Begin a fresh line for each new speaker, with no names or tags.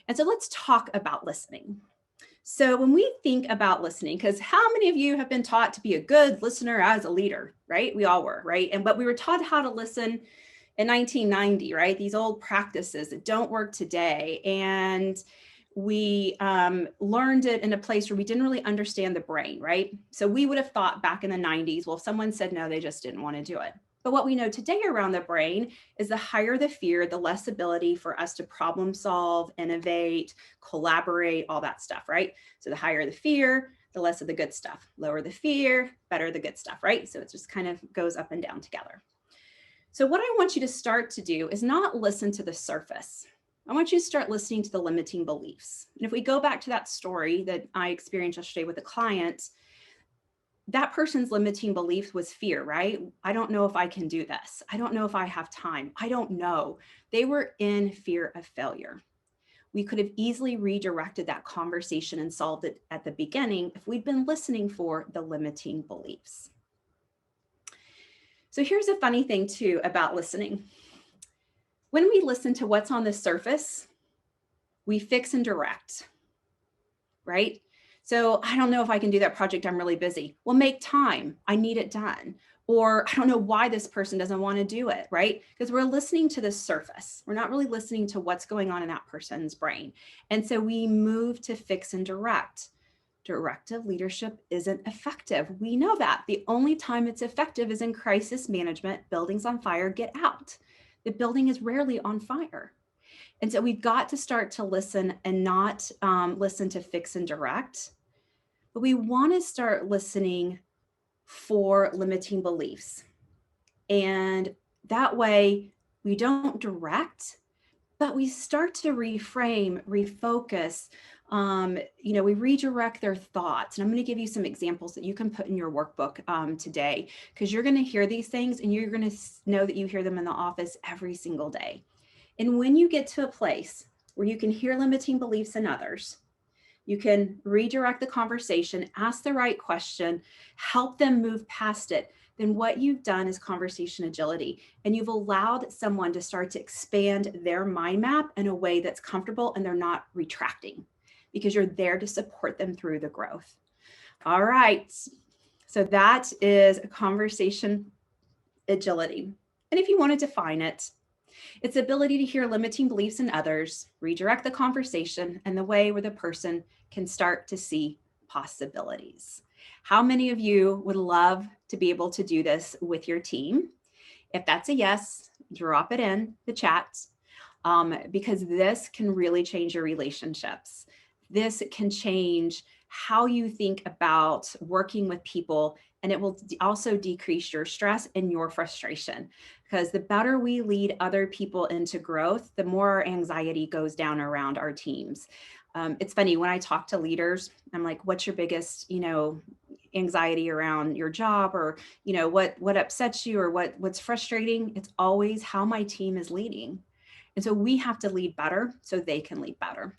And so let's talk about listening. So when we think about listening, because how many of you have been taught to be a good listener as a leader, right? We all were, right? But we were taught how to listen in 1990, right? These old practices that don't work today. And we learned it in a place where we didn't really understand the brain, right? So we would have thought back in the 90s, well, if someone said no, they just didn't want to do it. But what we know today around the brain is the higher the fear, the less ability for us to problem solve, innovate, collaborate, all that stuff, right? So the higher the fear, the less of the good stuff. Lower the fear, better the good stuff, right? So it just kind of goes up and down together. So what I want you to start to do is not listen to the surface. I want you to start listening to the limiting beliefs. And if we go back to that story that I experienced yesterday with a client, that person's limiting belief was fear, right? I don't know if I can do this. I don't know if I have time. I don't know. They were in fear of failure. We could have easily redirected that conversation and solved it at the beginning if we'd been listening for the limiting beliefs. So here's a funny thing too about listening. When we listen to what's on the surface, we fix and direct, right? So I don't know if I can do that project. I'm really busy. Well, make time. I need it done. Or I don't know why this person doesn't want to do it, right? Because we're listening to the surface. We're not really listening to what's going on in that person's brain. And so we move to fix and direct. Directive leadership isn't effective. We know that. The only time it's effective is in crisis management. Buildings on fire, get out. The building is rarely on fire. And so we've got to start to listen and not listen to fix and direct. But we want to start listening for limiting beliefs. And that way we don't direct, but we start to reframe, refocus. We redirect their thoughts. And I'm going to give you some examples that you can put in your workbook today, because you're going to hear these things and you're going to know that you hear them in the office every single day. And when you get to a place where you can hear limiting beliefs in others, you can redirect the conversation, ask the right question, help them move past it. Then what you've done is conversation agility, and you've allowed someone to start to expand their mind map in a way that's comfortable and they're not retracting, because you're there to support them through the growth. All right. So that is conversation agility. And if you want to define it, it's the ability to hear limiting beliefs in others, redirect the conversation, and the way where the person can start to see possibilities. How many of you would love to be able to do this with your team? If that's a yes, drop it in the chat, because this can really change your relationships. This can change how you think about working with people, and it will also decrease your stress and your frustration, because the better we lead other people into growth, the more our anxiety goes down around our teams. It's funny, when I talk to leaders, I'm like, what's your biggest, anxiety around your job, or, what upsets you, or what's frustrating? It's always how my team is leading. And so we have to lead better so they can lead better.